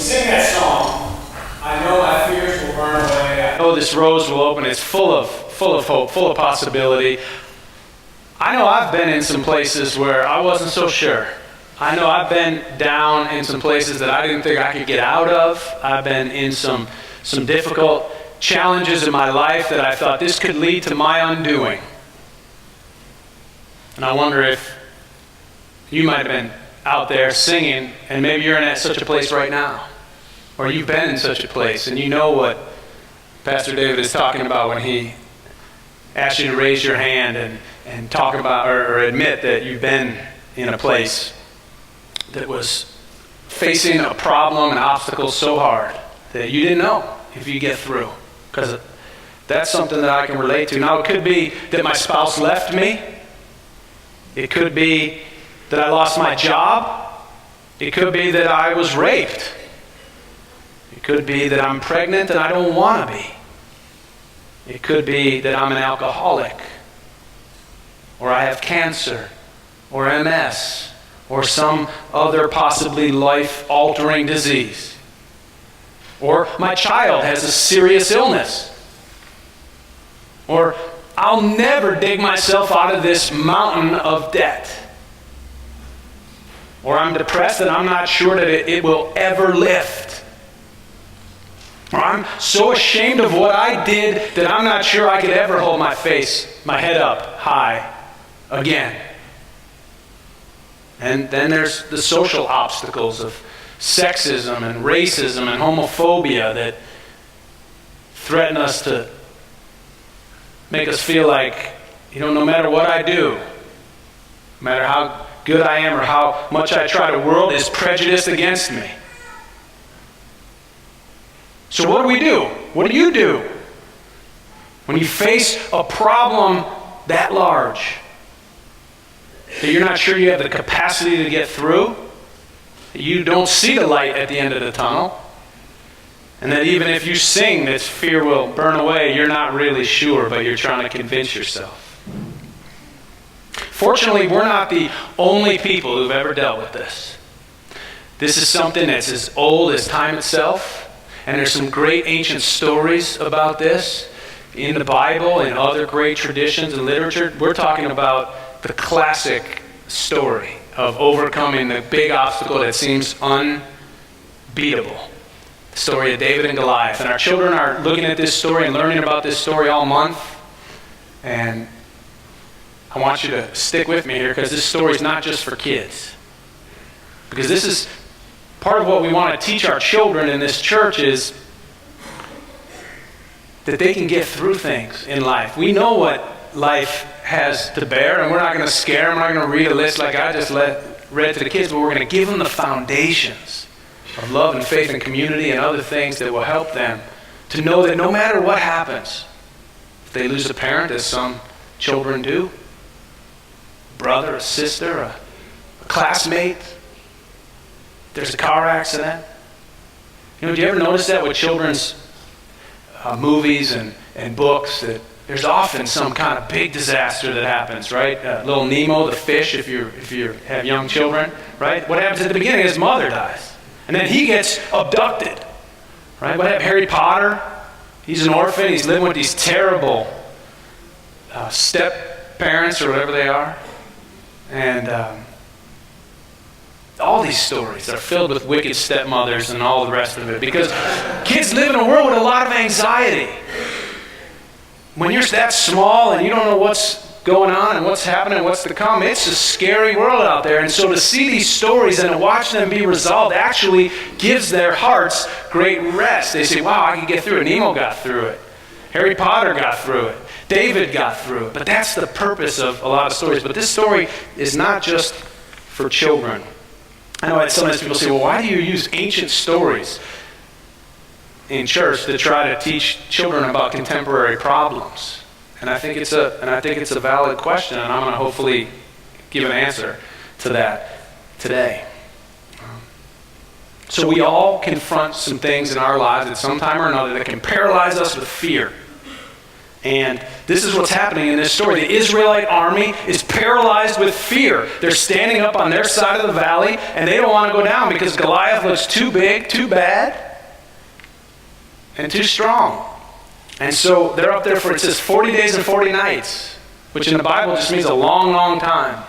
sing that song, I know my fears will burn away. I know this rose will open. It's full of hope, full of possibility. I know I've been in some places where I wasn't so sure. I know I've been down in some places that I didn't think I could get out of. I've been in some difficult challenges in my life that I thought this could lead to my undoing. And I wonder if you might have been out there singing, and maybe you're in such a place right now, or you've been in such a place, and you know what Pastor David is talking about when he asks you to raise your hand and talk about or admit that you've been in a place that was facing a problem and obstacles so hard that you didn't know if you get through. Because that's something that I can relate to. Now, it could be that my spouse left me. It could be that I lost my job. It could be that I was raped. It could be that I'm pregnant and I don't want to be. It could be that I'm an alcoholic, or I have cancer, or MS, or some other possibly life-altering disease. Or my child has a serious illness. Or I'll never dig myself out of this mountain of debt. Or I'm depressed and I'm not sure that it will ever lift. Or I'm so ashamed of what I did that I'm not sure I could ever hold my head up high again. And then there's the social obstacles of sexism and racism and homophobia that threaten us to make us feel like, no matter what I do, no matter how good I am or how much I try, the world is prejudiced against me. So what do we do? What do you do when you face a problem that large, that you're not sure you have the capacity to get through, that you don't see the light at the end of the tunnel, and that even if you sing that fear will burn away, you're not really sure, but you're trying to convince yourself? Fortunately, we're not the only people who've ever dealt with this. This is something that's as old as time itself, and there's some great ancient stories about this in the Bible and other great traditions and literature. We're talking about the classic story of overcoming the big obstacle that seems unbeatable. The story of David and Goliath. And our children are looking at this story and learning about this story all month. And I want you to stick with me here, because this story is not just for kids. Because this is part of what we want to teach our children in this church, is that they can get through things in life. We know what life has to bear, and we're not going to scare them. We're not going to read a list like I just read to the kids, but we're going to give them the foundations of love and faith and community and other things that will help them to know that no matter what happens, if they lose a parent, as some children do, a brother, a sister, a classmate, there's a car accident. Do you ever notice that with children's movies and books, that there's often some kind of big disaster that happens, right? Little Nemo, the fish, if you have young children, right? What happens at the beginning? His mother dies. And then he gets abducted, right? What happened? Harry Potter, he's an orphan. He's living with these terrible step-parents or whatever they are. And all these stories are filled with wicked stepmothers and all the rest of it. Because kids live in a world with a lot of anxiety. When you're that small and you don't know what's going on and what's happening and what's to come, it's a scary world out there. And so to see these stories and to watch them be resolved actually gives their hearts great rest. They say, wow, I can get through it. Nemo got through it. Harry Potter got through it. David got through it. But that's the purpose of a lot of stories. But this story is not just for children. I know that sometimes people say, well, why do you use ancient stories in church to try to teach children about contemporary problems? And I think it's a valid question, and I'm going to hopefully give an answer to that today. So we all confront some things in our lives at some time or another that can paralyze us with fear. And this is what's happening in this story. The Israelite army is paralyzed with fear. They're standing up on their side of the valley, and they don't want to go down because Goliath looks too big, too bad, and too strong. And so they're up there for, it says, 40 days and 40 nights, which in the Bible just means a long, long time.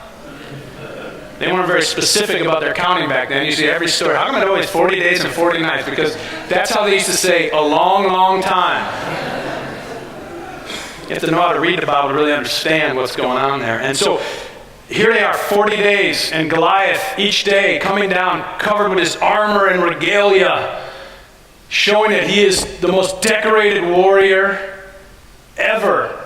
They weren't very specific about their counting back then. You see every story. How come I know it's 40 days and 40 nights? Because that's how they used to say a long, long time. You have to know how to read the Bible to really understand what's going on there. And so here they are, 40 days, and Goliath each day coming down, covered with his armor and regalia, showing that he is the most decorated warrior ever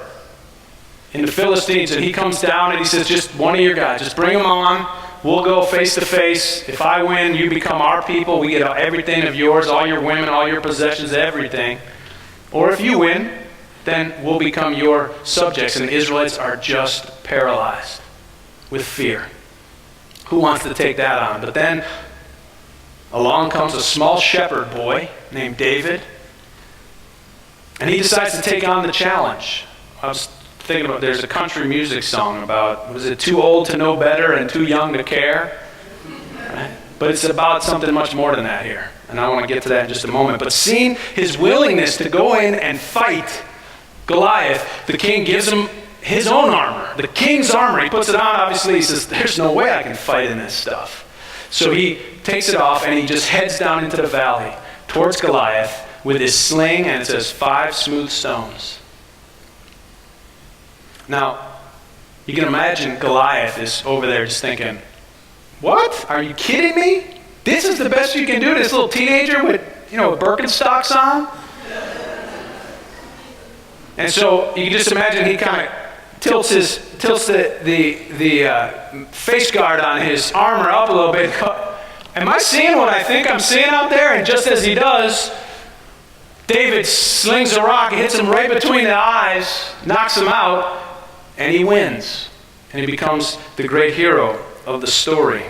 in the Philistines. And he comes down and he says, just one of your guys, just bring them on. We'll go face to face. If I win, you become our people. We get everything of yours, all your women, all your possessions, everything. Or if you win, then we'll become your subjects. And the Israelites are just paralyzed with fear. Who wants to take that on? But then along comes a small shepherd boy named David. And he decides to take on the challenge. I was thinking about, there's a country music song about, was it too old to know better and too young to care? Right? But it's about something much more than that here. And I want to get to that in just a moment. But seeing his willingness to go in and fight Goliath, the king gives him his own armor, the king's armor. He puts it on, obviously. He says, there's no way I can fight in this stuff. So he takes it off and he just heads down into the valley towards Goliath with his sling, and it says 5 smooth stones. Now, you can imagine Goliath is over there just thinking, what? Are you kidding me? This is the best you can do? This little teenager with, Birkenstocks on? And so you can just imagine he kind of tilts the face guard on his armor up a little bit. Am I seeing what I think I'm seeing out there? And just as he does, David slings a rock, hits him right between the eyes, knocks him out, and he wins. And he becomes the great hero of the story.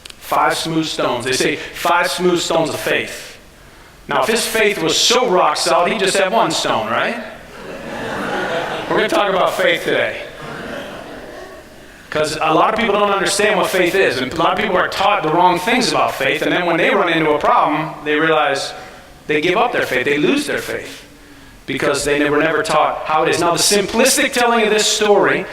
5 smooth stones. They say 5 smooth stones of faith. Now, if his faith was so rock solid, he'd just have 1 stone, right? We're going to talk about faith today. Because a lot of people don't understand what faith is. And a lot of people are taught the wrong things about faith. And then when they run into a problem, they realize they give up their faith. They lose their faith. Because they were never taught how it is. Now, the simplistic telling of this story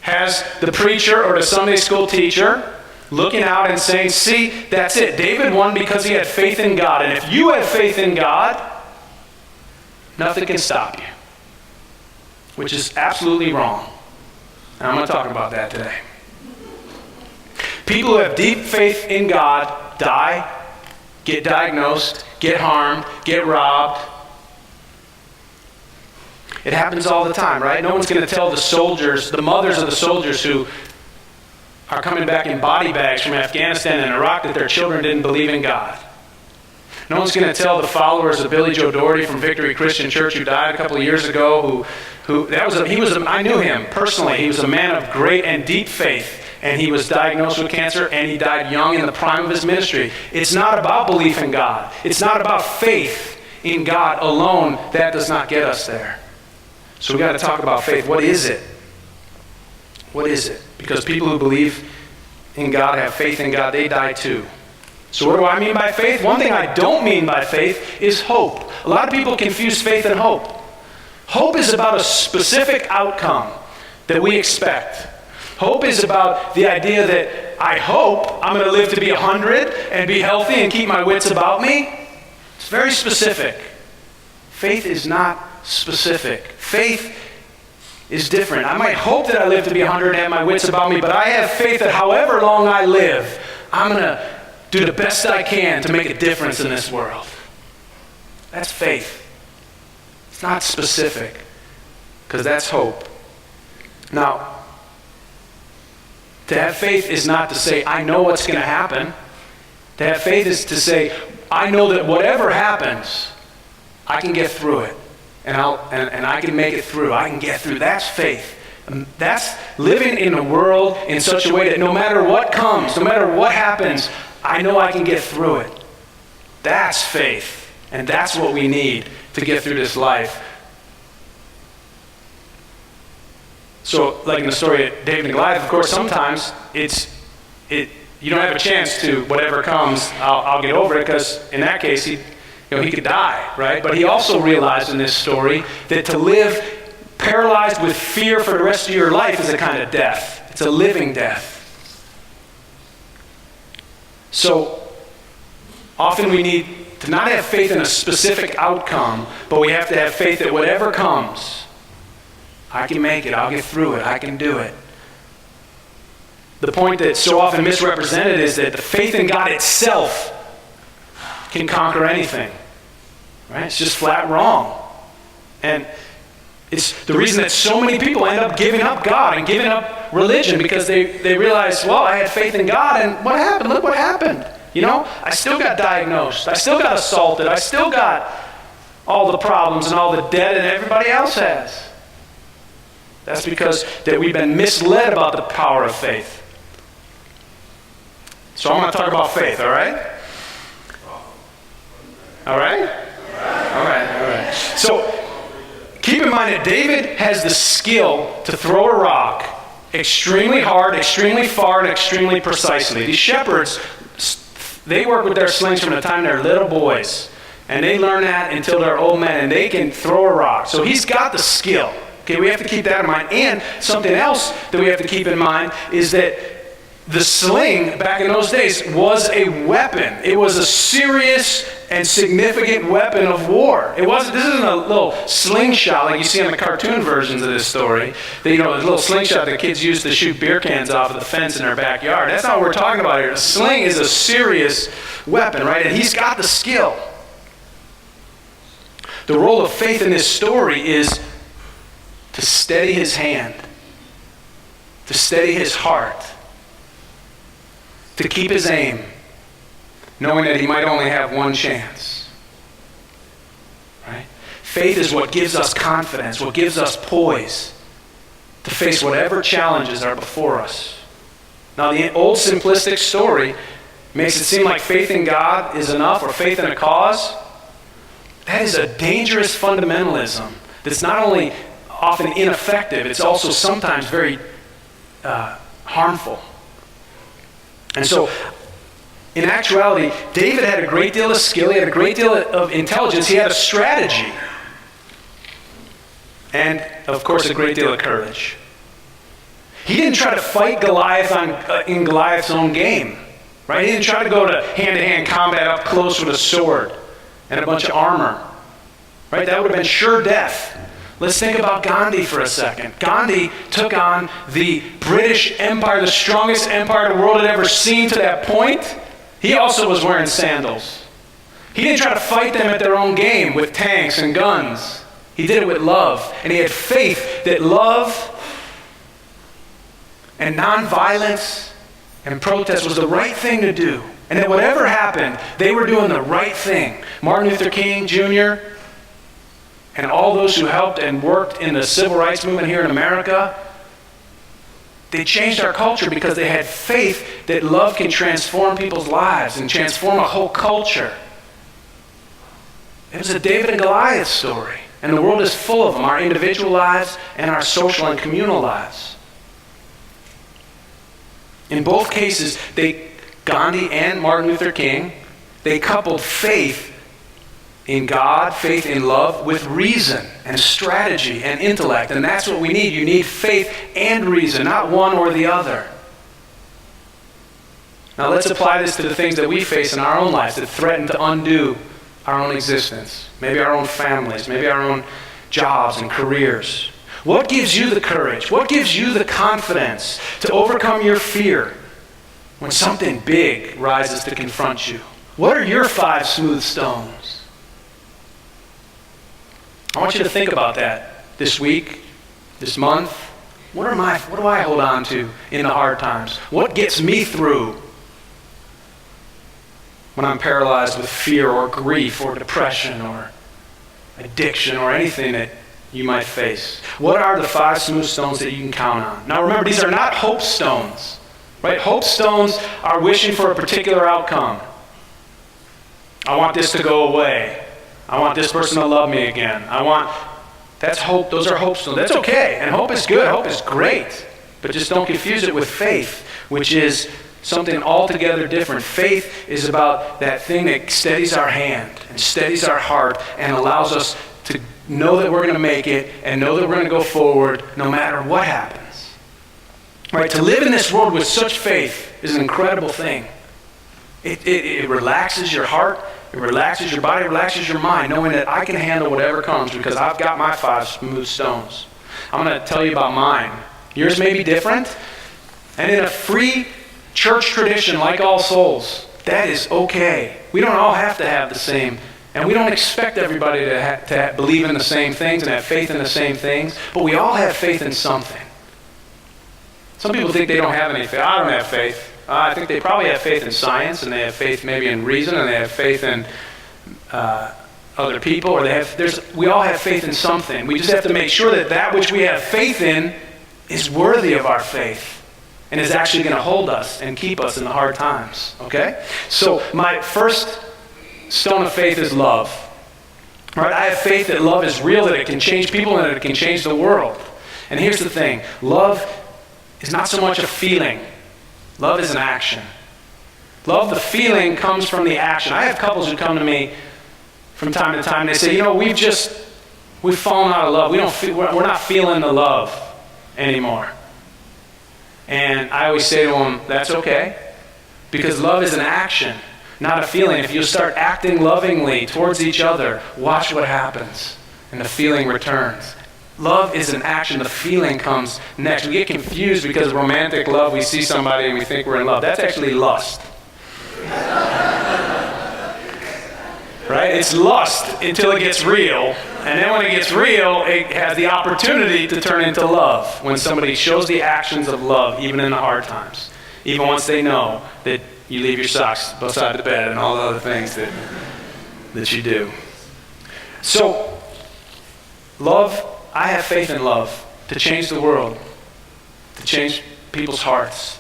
has the preacher or the Sunday school teacher looking out and saying, see, that's it. David won because he had faith in God. And if you have faith in God, nothing can stop you. Which is absolutely wrong. And I'm going to talk about that today. People who have deep faith in God die, get diagnosed, get harmed, get robbed. It happens all the time, right? No one's going to tell the soldiers, the mothers of the soldiers who are coming back in body bags from Afghanistan and Iraq, that their children didn't believe in God. No one's going to tell the followers of Billy Joe Doherty from Victory Christian Church, who died a couple of years ago, I knew him personally. He was a man of great and deep faith, and he was diagnosed with cancer, and he died young in the prime of his ministry. It's not about belief in God. It's not about faith in God alone. That does not get us there. So we've got to talk about faith. What is it? What is it? Because people who believe in God, have faith in God, they die too. So what do I mean by faith? One thing I don't mean by faith is hope. A lot of people confuse faith and hope. Hope is about a specific outcome that we expect. Hope is about the idea that I hope I'm going to live to be 100 and be healthy and keep my wits about me. It's very specific. Faith is not specific. Faith is different. I might hope that I live to be 100 and have my wits about me, but I have faith that however long I live, I'm going to do the best I can to make a difference in this world. That's faith. It's not specific, because that's hope. Now, to have faith is not to say, I know what's going to happen. To have faith is to say, I know that whatever happens, I can get through it. And I can make it through. I can get through. That's faith. And that's living in a world in such a way that no matter what comes, no matter what happens, I know I can get through it. That's faith. And that's what we need to get through this life. So, like in the story of David and Goliath, of course, sometimes you don't have a chance to, whatever comes, I'll get over it, because in that case, he could die, right? But he also realized in this story that to live paralyzed with fear for the rest of your life is a kind of death. It's a living death. So, often we need to not have faith in a specific outcome, but we have to have faith that whatever comes, I can make it, I'll get through it, I can do it. The point that's so often misrepresented is that the faith in God itself can conquer anything. Right? It's just flat wrong. And it's the reason that so many people end up giving up God and giving up religion, because they realize, well, I had faith in God, and what happened? Look what happened. I still got diagnosed. I still got assaulted. I still got all the problems and all the debt that everybody else has. That's because that we've been misled about the power of faith. So I'm going to talk about faith, all right? All right? All right. So keep in mind that David has the skill to throw a rock extremely hard, extremely far, and extremely precisely. These shepherds, they work with their slings from the time they're little boys. And they learn that until they're old men, and they can throw a rock. So he's got the skill. Okay, we have to keep that in mind. And something else that we have to keep in mind is that the sling back in those days was a weapon. It was a serious and significant weapon of war. This isn't a little slingshot like you see on the cartoon versions of this story. The little slingshot that kids use to shoot beer cans off of the fence in their backyard. That's not what we're talking about here. A sling is a serious weapon, right? And he's got the skill. The role of faith in this story is to steady his hand, to steady his heart, to keep his aim, knowing that he might only have one chance. Right? Faith is what gives us confidence, what gives us poise to face whatever challenges are before us. Now, the old simplistic story makes it seem like faith in God is enough, or faith in a cause. That is a dangerous fundamentalism that's not only often ineffective, it's also sometimes very harmful. And so, in actuality, David had a great deal of skill, he had a great deal of intelligence, he had a strategy, and, of course, a great deal of courage. He didn't try to fight Goliath in Goliath's own game, right? He didn't try to go to hand-to-hand combat up close with a sword and a bunch of armor, right? That would have been sure death. Let's think about Gandhi for a second. Gandhi took on the British Empire, the strongest empire the world had ever seen to that point. He also was wearing sandals. He didn't try to fight them at their own game with tanks and guns. He did it with love. And he had faith that love and nonviolence and protest was the right thing to do. And that whatever happened, they were doing the right thing. Martin Luther King Jr., and all those who helped and worked in the civil rights movement here in America, they changed our culture because they had faith that love can transform people's lives and transform a whole culture. It was a David and Goliath story, and the world is full of them, our individual lives and our social and communal lives. In both cases, Gandhi and Martin Luther King, they coupled faith in God, faith in love, with reason and strategy and intellect. And that's what we need. You need faith and reason, not one or the other. Now let's apply this to the things that we face in our own lives that threaten to undo our own existence. Maybe our own families, maybe our own jobs and careers. What gives you the courage? What gives you the confidence to overcome your fear when something big rises to confront you? What are your 5 smooth stones? I want you to think about that this week, this month. What do I hold on to in the hard times? What gets me through when I'm paralyzed with fear or grief or depression or addiction or anything that you might face? What are the 5 smooth stones that you can count on? Now remember, these are not hope stones, right? Hope stones are wishing for a particular outcome. I want this to go away. I want this person to love me again. I want That's hope. Those are hope stones. That's okay. And hope is good. Hope is great. But just don't confuse it with faith, which is something altogether different. Faith is about that thing that steadies our hand and steadies our heart and allows us to know that we're going to make it and know that we're going to go forward no matter what happens. Right? To live in this world with such faith is an incredible thing. It relaxes your heart, it relaxes your body, it relaxes your mind, knowing that I can handle whatever comes because I've got my 5 smooth stones. I'm going to tell you about mine. Yours may be different. And in a free church tradition like All Souls, that is okay. We don't all have to have the same, and we don't expect everybody to believe in the same things and have faith in the same things, but we all have faith in something. Some people think they don't have any faith. I don't have faith. I think they probably have faith in science, and they have faith maybe in reason, and they have faith in other people, or we all have faith in something. We just have to make sure that which we have faith in is worthy of our faith and is actually going to hold us and keep us in the hard times. Okay? So my first stone of faith is love. Right? I have faith that love is real, that it can change people, and that it can change the world. And here's the thing. Love is not so much a feeling. Love is an action. Love, the feeling, comes from the action. I have couples who come to me from time to time, and they say, we've fallen out of love. We're not feeling the love anymore. And I always say to them, that's okay, because love is an action, not a feeling. If you start acting lovingly towards each other, watch what happens, and the feeling returns. Love is an action. The feeling comes next. We get confused because romantic love, we see somebody and we think we're in love. That's actually lust. Right? It's lust until it gets real. And then when it gets real, it has the opportunity to turn into love. When somebody shows the actions of love, even in the hard times. Even once they know that you leave your socks beside the bed and all the other things that you do. So, love, I have faith in love to change the world, to change people's hearts.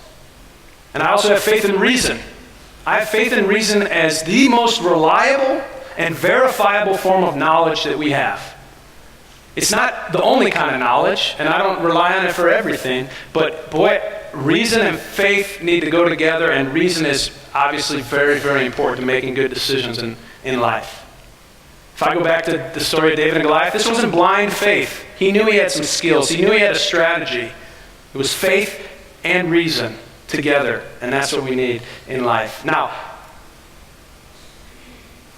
And I also have faith in reason. I have faith in reason as the most reliable and verifiable form of knowledge that we have. It's not the only kind of knowledge, and I don't rely on it for everything, but boy, reason and faith need to go together, and reason is obviously very, very important to making good decisions in life. If I go back to the story of David and Goliath, this wasn't blind faith. He knew he had some skills. He knew he had a strategy. It was faith and reason together, and that's what we need in life. Now,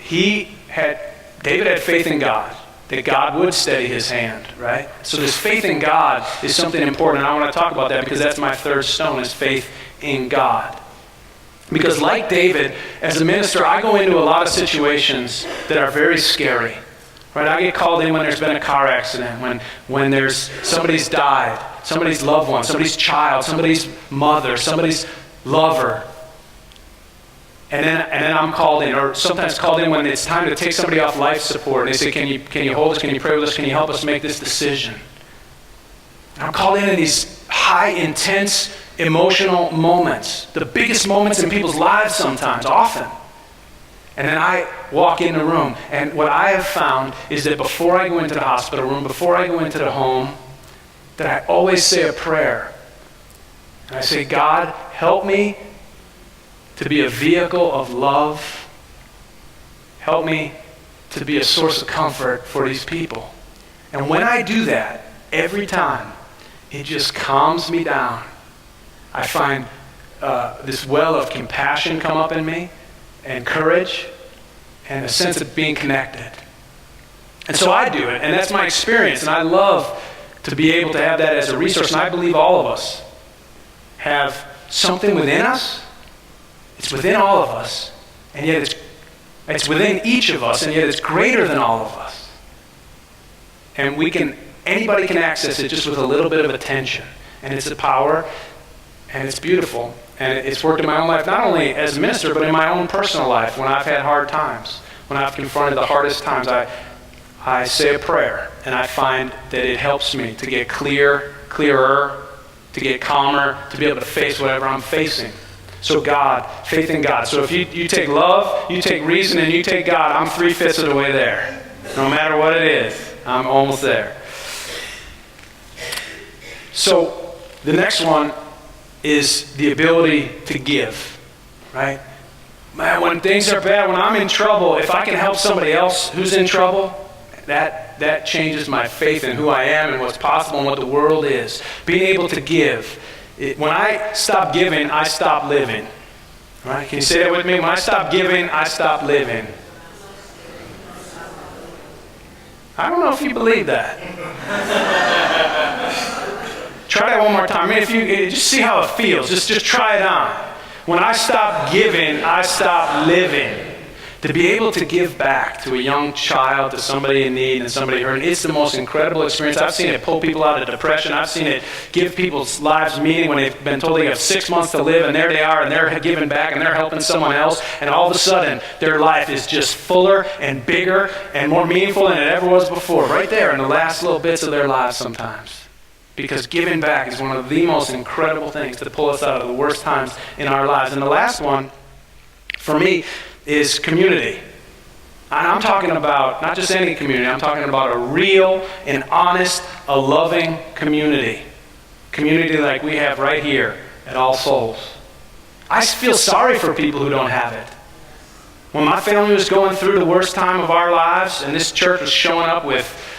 David had faith in God, that God would steady his hand, right? So this faith in God is something important, and I want to talk about that because that's my third stone, is faith in God. Because like David, as a minister, I go into a lot of situations that are very scary. Right? I get called in when there's been a car accident, when there's somebody's died, somebody's loved one, somebody's child, somebody's mother, somebody's lover. And then I'm called in, or sometimes called in when it's time to take somebody off life support. And they say, can you hold us? Can you pray with us? Can you help us make this decision? And I'm called in these high, intense, emotional moments, the biggest moments in people's lives sometimes, often. And then I walk in the room, and what I have found is that before I go into the hospital room, before I go into the home, that I always say a prayer. And I say, God, help me to be a vehicle of love. Help me to be a source of comfort for these people. And when I do that, every time, it just calms me down. I find this well of compassion come up in me, and courage, and a sense of being connected. And so I do it, and that's my experience, and I love to be able to have that as a resource, and I believe all of us have something within us. It's within all of us, and yet it's within each of us, and yet it's greater than all of us. And anybody can access it just with a little bit of attention, and it's a power, and it's beautiful. And it's worked in my own life, not only as a minister, but in my own personal life when I've had hard times. When I've confronted the hardest times, I say a prayer, and I find that it helps me to get clearer, to get calmer, to be able to face whatever I'm facing. So God, faith in God. So if you take love, you take reason, and you take God, I'm 3/5 of the way there. No matter what it is, I'm almost there. So the next one is the ability to give, right? Man, when things are bad, when I'm in trouble, if I can help somebody else who's in trouble, that changes my faith in who I am and what's possible and what the world is. Being able to give. When I stop giving, I stop living. Right? Can you say that with me? When I stop giving, I stop living. I don't know if you believe that. Try that one more time. I mean, if you just see how it feels. Just try it on. When I stop giving, I stop living. To be able to give back to a young child, to somebody in need and somebody hurting, it's the most incredible experience. I've seen it pull people out of depression. I've seen it give people's lives meaning when they've been told they have 6 months to live, and there they are, and they're giving back, and they're helping someone else, and all of a sudden, their life is just fuller and bigger and more meaningful than it ever was before, right there in the last little bits of their lives sometimes. Because giving back is one of the most incredible things to pull us out of the worst times in our lives. And the last one, for me, is community. And I'm talking about not just any community, I'm talking about a real and honest, a loving community. Community like we have right here at All Souls. I feel sorry for people who don't have it. When my family was going through the worst time of our lives, and this church was showing up with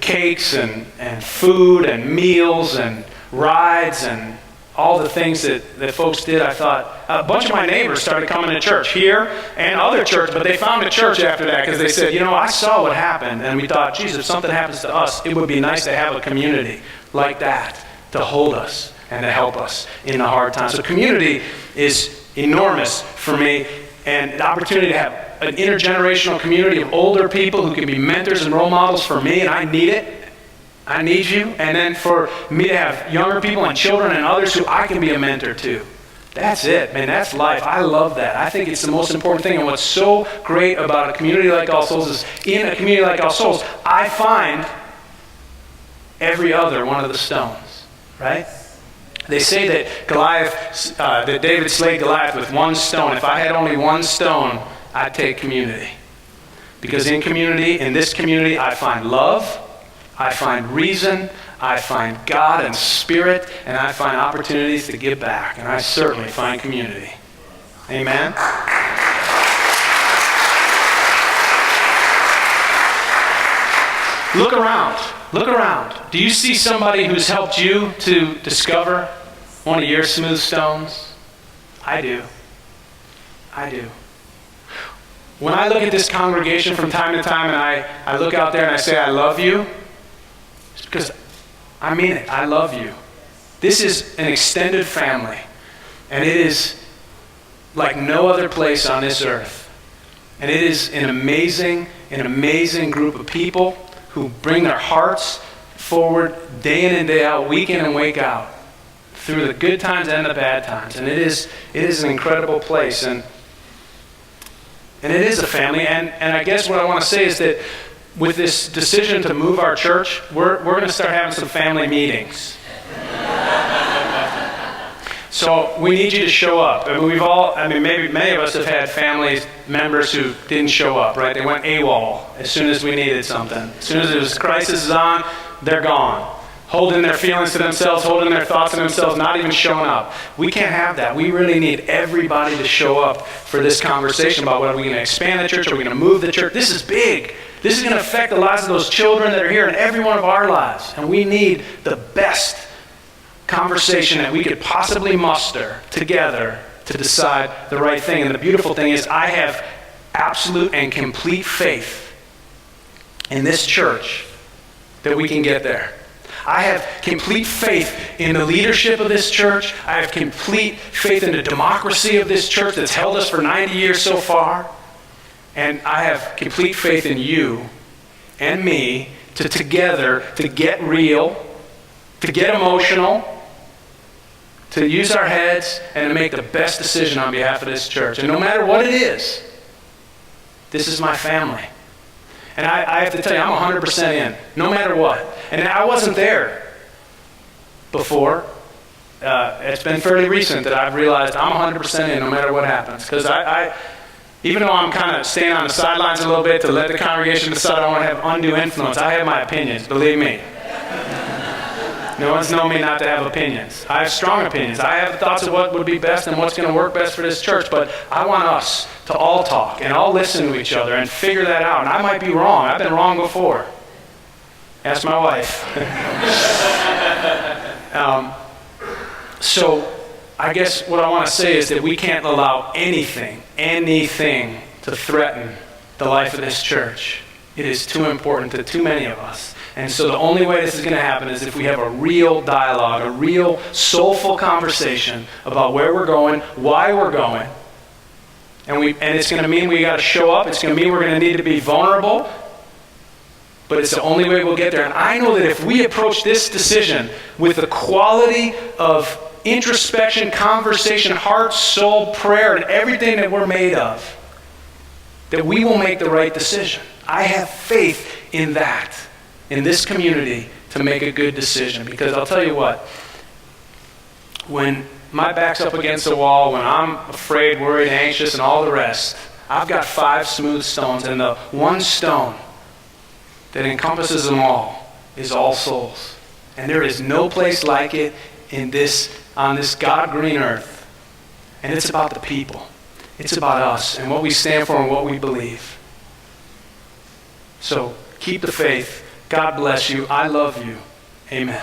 cakes and food and meals and rides and all the things that folks did, I thought, a bunch of my neighbors started coming to church here and other church, but they found a church after that because they said, I saw what happened, and we thought, geez, if something happens to us, it would be nice to have a community like that to hold us and to help us in the hard times. So community is enormous for me, and the opportunity to have an intergenerational community of older people who can be mentors and role models for me, and I need it. I need you. And then for me to have younger people and children and others who I can be a mentor to. That's it, man. That's life. I love that. I think it's the most important thing. And what's so great about a community like All Souls is in a community like All Souls, I find every other one of the stones, right? They say that David slayed Goliath with one stone. If I had only one stone, I'd take community. Because in this community, I find love, I find reason, I find God and Spirit, and I find opportunities to give back. And I certainly find community. Amen? Look around. Look around. Do you see somebody who's helped you to discover one of your smooth stones? I do. I do. When I look at this congregation from time to time and I look out there and I say, I love you, it's because I mean it. I love you. This is an extended family. And it is like no other place on this earth. And it is an amazing group of people who bring their hearts forward day in and day out, week in and week out, through the good times and the bad times. And it is an incredible place. And it is a family. And I guess what I want to say is that with this decision to move our church, we're going to start having some family meetings. So we need you to show up. Maybe many of us have had family members who didn't show up, right? They went AWOL as soon as we needed something. As soon as the crisis is on, they're gone. Holding their feelings to themselves, holding their thoughts to themselves, not even showing up. We can't have that. We really need everybody to show up for this conversation about whether we're going to expand the church or we're going to move the church. This is big. This is going to affect the lives of those children that are here in every one of our lives. And we need the best conversation that we could possibly muster together to decide the right thing. And the beautiful thing is I have absolute and complete faith in this church that we can get there. I have complete faith in the leadership of this church. I have complete faith in the democracy of this church that's held us for 90 years so far. And I have complete faith in you and me to together to get real, to get emotional, to use our heads, and to make the best decision on behalf of this church. And no matter what it is, this is my family. And I have to tell you, I'm 100% in, no matter what. And I wasn't there before. It's been fairly recent that I've realized I'm 100% in no matter what happens. Because even though I'm kind of staying on the sidelines a little bit to let the congregation decide I don't want to have undue influence, I have my opinions, believe me. No one's known me not to have opinions. I have strong opinions. I have thoughts of what would be best and what's going to work best for this church, but I want us to all talk and all listen to each other and figure that out. And I might be wrong. I've been wrong before. Ask my wife. So I guess what I want to say is that we can't allow anything to threaten the life of this church. It is too important to too many of us. And so the only way this is going to happen is if we have a real dialogue, a real soulful conversation about where we're going, why we're going. And it's going to mean we got to show up. It's going to mean we're going to need to be vulnerable. But it's the only way we'll get there. And I know that if we approach this decision with the quality of introspection, conversation, heart, soul, prayer, and everything that we're made of, that we will make the right decision. I have faith in that, in this community, to make a good decision. Because I'll tell you what, when my back's up against the wall, when I'm afraid, worried, anxious, and all the rest, I've got 5 smooth stones, and the one stone that encompasses them all is all souls. And there is no place like it on this God-green earth. And it's about the people. It's about us and what we stand for and what we believe. So keep the faith. God bless you. I love you. Amen.